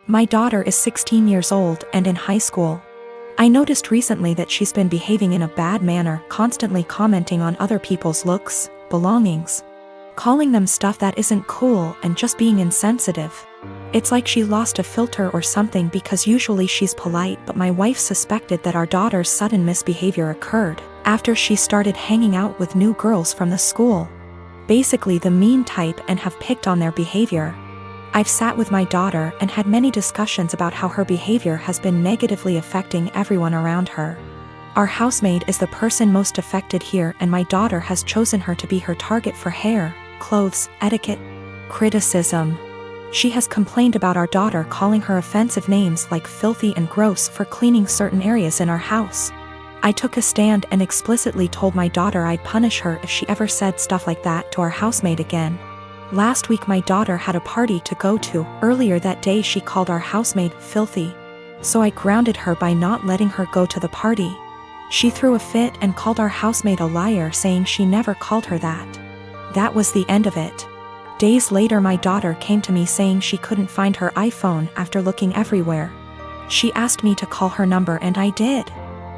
My daughter is 16 years old and in high school. I noticed recently that she's been behaving in a bad manner, constantly commenting on other people's looks, belongings, calling them stuff that isn't cool, and just being insensitive. It's like she lost a filter or something, because usually she's polite, but my wife suspected that our daughter's sudden misbehavior occurred after she started hanging out with new girls from the school. Basically the mean type, and have picked on their behavior. I've sat with my daughter and had many discussions about how her behavior has been negatively affecting everyone around her. Our housemaid is the person most affected here, and my daughter has chosen her to be her target for hair, clothes, etiquette, criticism. She has complained about our daughter calling her offensive names like filthy and gross for cleaning certain areas in our house. I took a stand and explicitly told my daughter I'd punish her if she ever said stuff like that to our housemaid again. Last week my daughter had a party to go to. Earlier that day she called our housemaid filthy, so I grounded her by not letting her go to the party. She threw a fit and called our housemaid a liar, saying she never called her that. That was the end of it. Days later my daughter came to me saying she couldn't find her iPhone after looking everywhere. She asked me to call her number and I did.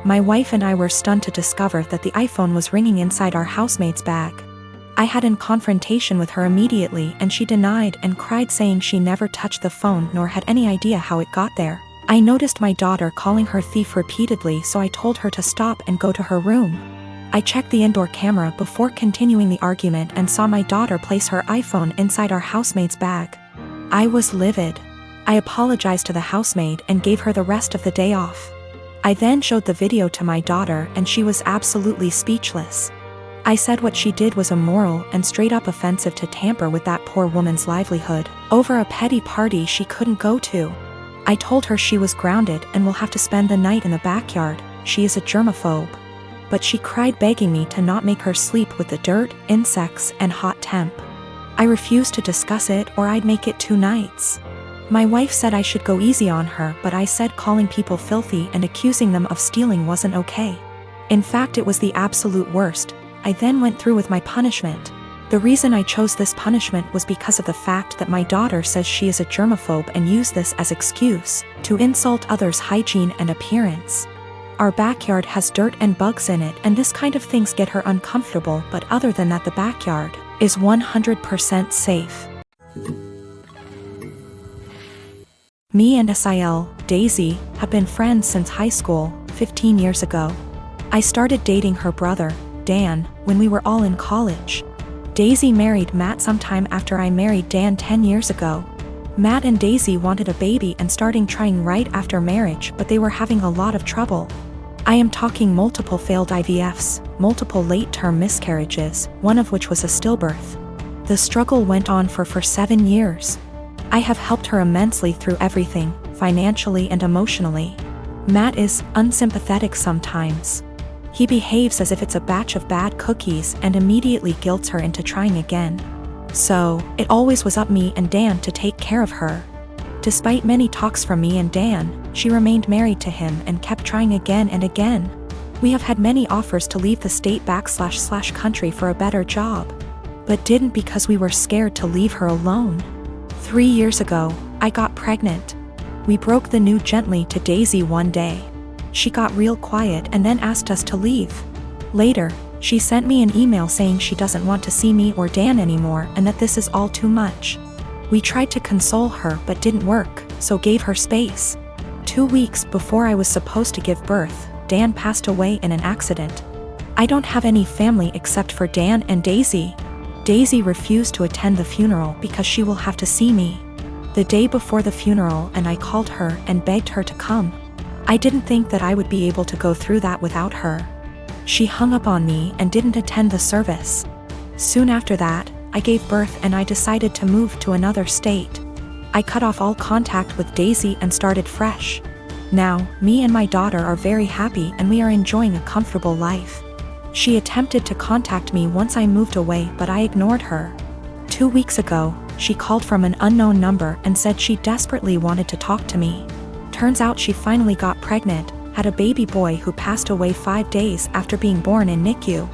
My wife and I were stunned to discover that the iPhone was ringing inside our housemaid's bag. I had in confrontation with her immediately, and she denied and cried, saying she never touched the phone nor had any idea how it got there. I noticed my daughter calling her thief repeatedly, so I told her to stop and go to her room. I checked the indoor camera before continuing the argument and saw my daughter place her iPhone inside our housemaid's bag. I was livid. I apologized to the housemaid and gave her the rest of the day off. I then showed the video to my daughter and she was absolutely speechless. I said what she did was immoral and straight up offensive to tamper with that poor woman's livelihood over a petty party she couldn't go to. I told her she was grounded and will have to spend the night in the backyard. She is a germaphobe. But she cried, begging me to not make her sleep with the dirt, insects, and hot temp. I refused to discuss it or I'd make it 2 nights. My wife said I should go easy on her, but I said calling people filthy and accusing them of stealing wasn't okay. In fact, it was the absolute worst. I then went through with my punishment. The reason I chose this punishment was because of the fact that my daughter says she is a germaphobe and used this as excuse to insult others' hygiene and appearance. Our backyard has dirt and bugs in it, and this kind of things get her uncomfortable, but other than that the backyard is 100% safe. Me and Sil, Daisy, have been friends since high school, 15 years ago. I started dating her brother, Dan, when we were all in college. Daisy married Matt sometime after I married Dan 10 years ago. Matt and Daisy wanted a baby and starting trying right after marriage, but they were having a lot of trouble. I am talking multiple failed IVFs, multiple late-term miscarriages, one of which was a stillbirth. The struggle went on for 7 years. I have helped her immensely through everything, financially and emotionally. Matt is unsympathetic sometimes. He behaves as if it's a batch of bad cookies and immediately guilts her into trying again. So, it always was up me and Dan to take care of her. Despite many talks from me and Dan, she remained married to him and kept trying again and again. We have had many offers to leave the state / country for a better job, but didn't because we were scared to leave her alone. 3 years ago, I got pregnant. We broke the news gently to Daisy one day. She got real quiet and then asked us to leave. Later, she sent me an email saying she doesn't want to see me or Dan anymore and that this is all too much. We tried to console her but didn't work, so gave her space. 2 weeks before I was supposed to give birth, Dan passed away in an accident. I don't have any family except for Dan and Daisy. Daisy refused to attend the funeral because she will have to see me the day before the funeral, and I called her and begged her to come. I didn't think that I would be able to go through that without her. She hung up on me and didn't attend the service. Soon after that, I gave birth and I decided to move to another state. I cut off all contact with Daisy and started fresh. Now, me and my daughter are very happy and we are enjoying a comfortable life. She attempted to contact me once I moved away, but I ignored her. 2 weeks ago, she called from an unknown number and said she desperately wanted to talk to me. Turns out she finally got pregnant, had a baby boy who passed away 5 days after being born in NICU.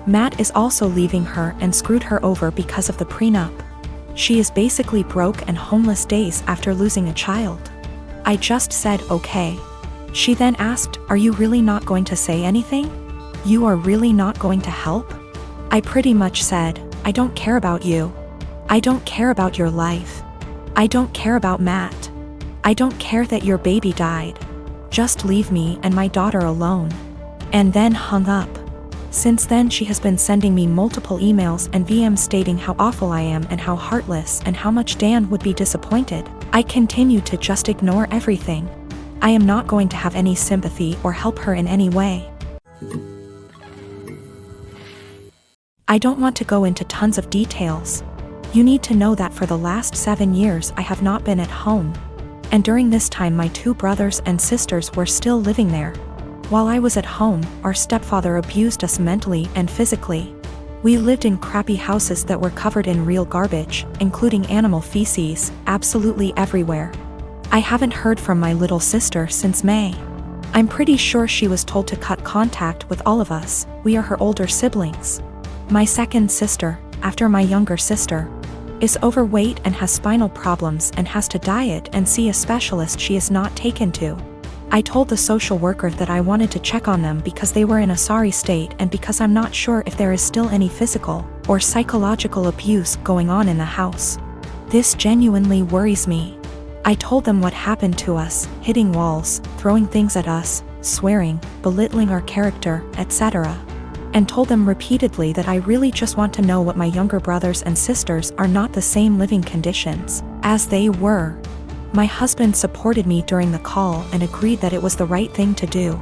Matt is also leaving her and screwed her over because of the prenup. She is basically broke and homeless days after losing a child. I just said okay. She then asked, "Are you really not going to say anything? You are really not going to help?" I pretty much said, "I don't care about you. I don't care about your life. I don't care about Matt. I don't care that your baby died. Just leave me and my daughter alone." And then hung up. Since then she has been sending me multiple emails and VMs stating how awful I am and how heartless and how much Dan would be disappointed. I continue to just ignore everything. I am not going to have any sympathy or help her in any way. I don't want to go into tons of details. You need to know that for the last 7 years I have not been at home. And during this time my 2 brothers and sisters were still living there. While I was at home, our stepfather abused us mentally and physically. We lived in crappy houses that were covered in real garbage, including animal feces, absolutely everywhere. I haven't heard from my little sister since May. I'm pretty sure she was told to cut contact with all of us. We are her older siblings. My second sister, after my younger sister, is overweight and has spinal problems and has to diet and see a specialist she is not taken to. I told the social worker that I wanted to check on them because they were in a sorry state and because I'm not sure if there is still any physical or psychological abuse going on in the house. This genuinely worries me. I told them what happened to us, hitting walls, throwing things at us, swearing, belittling our character, etc. And told them repeatedly that I really just want to know what my younger brothers and sisters are not the same living conditions as they were. My husband supported me during the call and agreed that it was the right thing to do.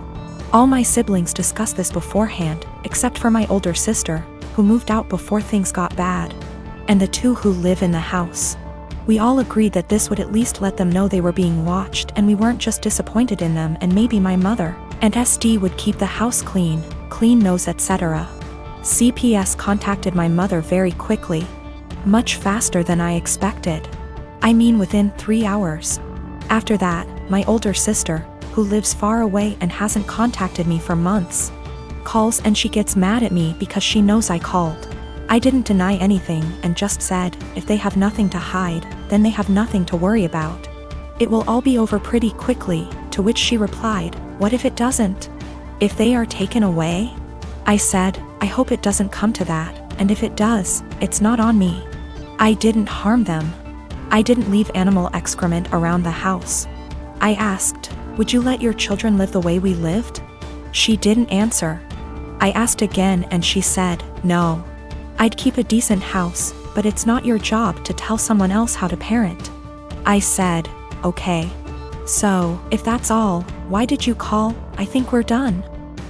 All my siblings discussed this beforehand, except for my older sister, who moved out before things got bad, and the 2 who live in the house. We all agreed that this would at least let them know they were being watched and we weren't just disappointed in them, and maybe my mother and SD would keep the house clean nose, etc. CPS contacted my mother very quickly. Much faster than I expected. I mean within 3 hours. After that, my older sister, who lives far away and hasn't contacted me for months, calls and she gets mad at me because she knows I called. I didn't deny anything and just said, if they have nothing to hide, then they have nothing to worry about. It will all be over pretty quickly, to which she replied, "What if it doesn't? If they are taken away?" I said, "I hope it doesn't come to that, and if it does, it's not on me. I didn't harm them. I didn't leave animal excrement around the house." I asked, "Would you let your children live the way we lived?" She didn't answer. I asked again and she said, "No. I'd keep a decent house, but it's not your job to tell someone else how to parent." I said, "Okay. So, if that's all, why did you call? I think we're done."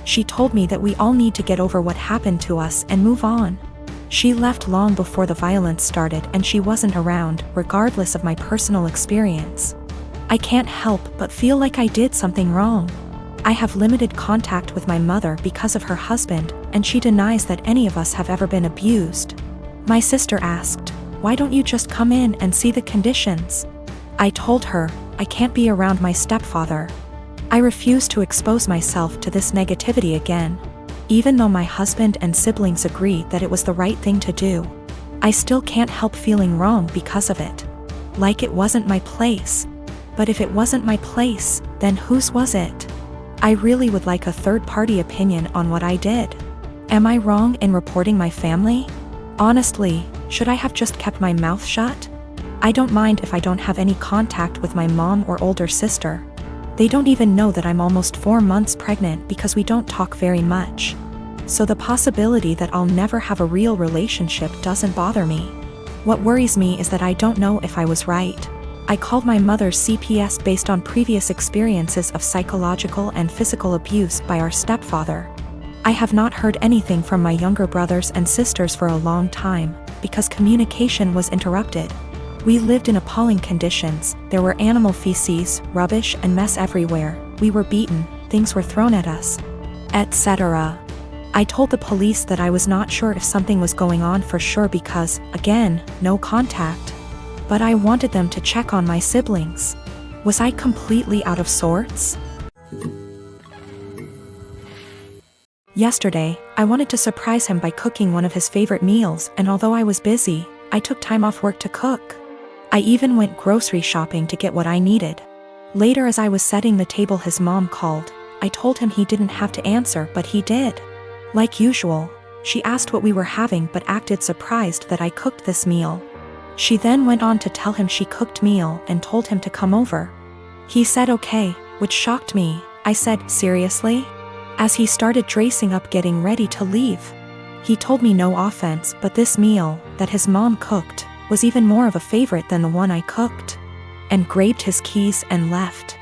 She told me that we all need to get over what happened to us and move on. She left long before the violence started and she wasn't around, regardless of my personal experience. I can't help but feel like I did something wrong. I have limited contact with my mother because of her husband, and she denies that any of us have ever been abused. My sister asked, "Why don't you just come in and see the conditions?" I told her, I can't be around my stepfather. I refuse to expose myself to this negativity again. Even though my husband and siblings agree that it was the right thing to do, I still can't help feeling wrong because of it. Like it wasn't my place. But if it wasn't my place, then whose was it? I really would like a third-party opinion on what I did. Am I wrong in reporting my family? Honestly, should I have just kept my mouth shut? I don't mind if I don't have any contact with my mom or older sister. They don't even know that I'm almost 4 months pregnant because we don't talk very much. So the possibility that I'll never have a real relationship doesn't bother me. What worries me is that I don't know if I was right. I called my mother's CPS based on previous experiences of psychological and physical abuse by our stepfather. I have not heard anything from my younger brothers and sisters for a long time, because communication was interrupted. We lived in appalling conditions. There were animal feces, rubbish and mess everywhere. We were beaten, things were thrown at us, etc. I told the police that I was not sure if something was going on for sure because, again, no contact. But I wanted them to check on my siblings. Was I completely out of sorts? Yesterday, I wanted to surprise him by cooking one of his favorite meals, and although I was busy, I took time off work to cook. I even went grocery shopping to get what I needed. Later, as I was setting the table, his mom called. I told him he didn't have to answer, but he did. Like usual, she asked what we were having but acted surprised that I cooked this meal. She then went on to tell him she cooked meal and told him to come over. He said okay, which shocked me. I said, seriously? As he started dressing up getting ready to leave. He told me no offense, but this meal, that his mom cooked, was even more of a favorite than the one I cooked. And grabbed his keys and left.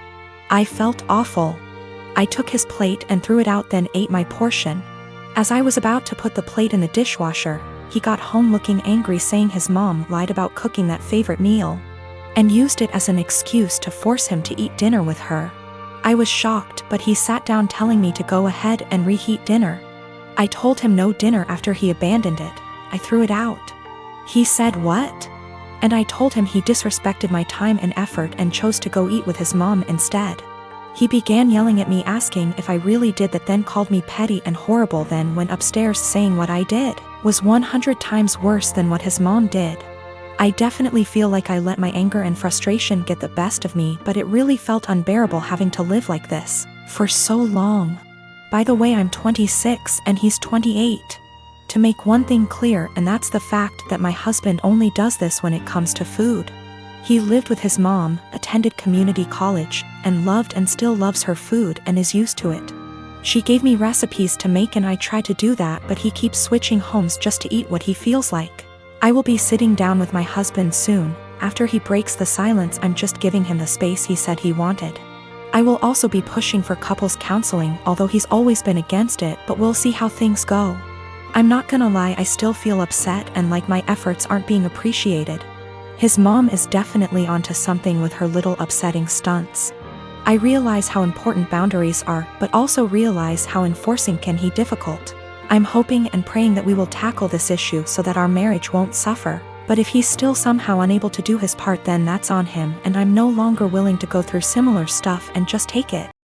I felt awful. I took his plate and threw it out, then ate my portion. As I was about to put the plate in the dishwasher, he got home looking angry, saying his mom lied about cooking that favorite meal and used it as an excuse to force him to eat dinner with her. I was shocked, but he sat down telling me to go ahead and reheat dinner. I told him no dinner after he abandoned it. I threw it out. He said what? And I told him he disrespected my time and effort and chose to go eat with his mom instead. He began yelling at me, asking if I really did that, then called me petty and horrible, then went upstairs saying what I did was 100 times worse than what his mom did. I definitely feel like I let my anger and frustration get the best of me, but it really felt unbearable having to live like this for so long. By the way, I'm 26 and he's 28. To make one thing clear, and that's the fact that my husband only does this when it comes to food. He lived with his mom, attended community college, and loved and still loves her food and is used to it. She gave me recipes to make and I try to do that, but he keeps switching homes just to eat what he feels like. I will be sitting down with my husband soon. After he breaks the silence, I'm just giving him the space he said he wanted. I will also be pushing for couples counseling, although he's always been against it, but we'll see how things go. I'm not gonna lie, I still feel upset and like my efforts aren't being appreciated. His mom is definitely onto something with her little upsetting stunts. I realize how important boundaries are, but also realize how enforcing can be difficult. I'm hoping and praying that we will tackle this issue so that our marriage won't suffer. But if he's still somehow unable to do his part, then that's on him, and I'm no longer willing to go through similar stuff and just take it.